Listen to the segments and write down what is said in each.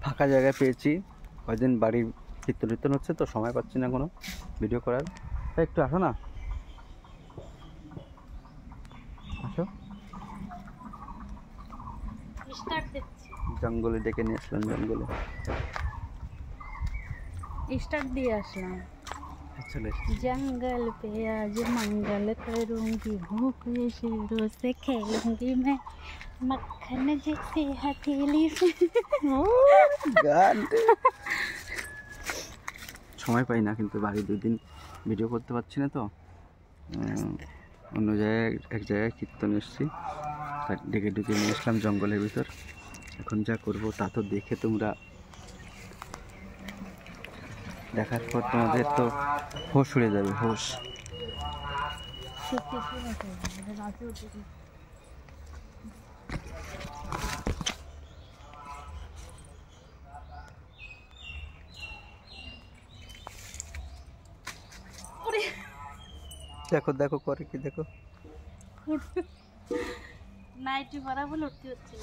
ফাঁকা জায়গায় পেয়েছি। কয়েকদিন বাড়ির কীর্তন হচ্ছে তো সময় পাচ্ছি না কোনো ভিডিও করার। তাই একটু আসো না, আসো। জঙ্গলে ডেকে নিয়ে আসলাম, জঙ্গলে स्टार्ट दिए असला चले जंगल पे आज मंगल करूंगी भूख शेरों से खेलूंगी मैं मक्खन जैसे हथेली से গান সময় পাই না, কিন্তু বাড়ি 2 দিন ভিডিও করতে পারছি না তো। অন্য জায়গায় এক জায়গায় কীর্তন এসেছি, ডেকে ডেকে নিয়ে আসলাম জঙ্গলের ভিতর। এখন যা করব তা তো দেখে তোমরা দেখার পর তোমাদের তো হোশ উড়ে যাবে, হোশ। দেখো দেখো করে কি, দেখো নাইটি পরা বলে উঠতে হচ্ছে,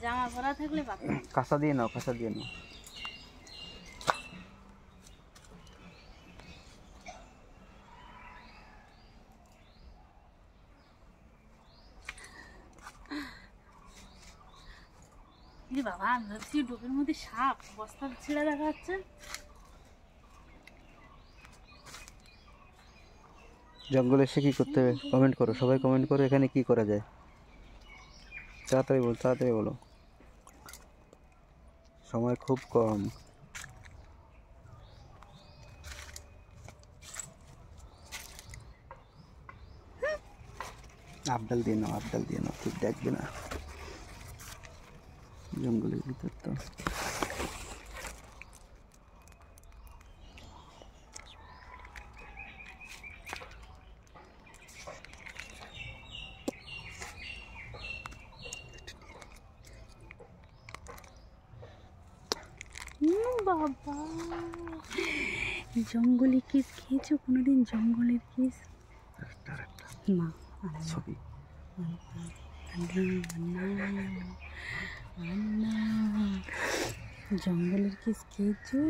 জামা পরা থাকলে কাঁচা দিয়ে নাও, কাঁচা দিয়ে নাও। বাবা আমি ভাবছি ডোবের মধ্যে সাপ, বস্তা ছেড়ে দেখা যাচ্ছে। জঙ্গলে এসে কি করতে হবে কমেন্ট করো, সবাই কমেন্ট করো এখানে কি করা যায়। তাড়াতাড়ি বলো, তাড়াতাড়ি বলো, সময় খুব কম। আবডাল দিয়ে নাও, আবডাল দিয়ে নাও, ঠিক দেখবে না জঙ্গলের ভিতর তো। বাবা জঙ্গলে কিস খেয়েছো কোনোদিন? জঙ্গলের কিস না ছবি জঙ্গলের কিস খেয়েছো?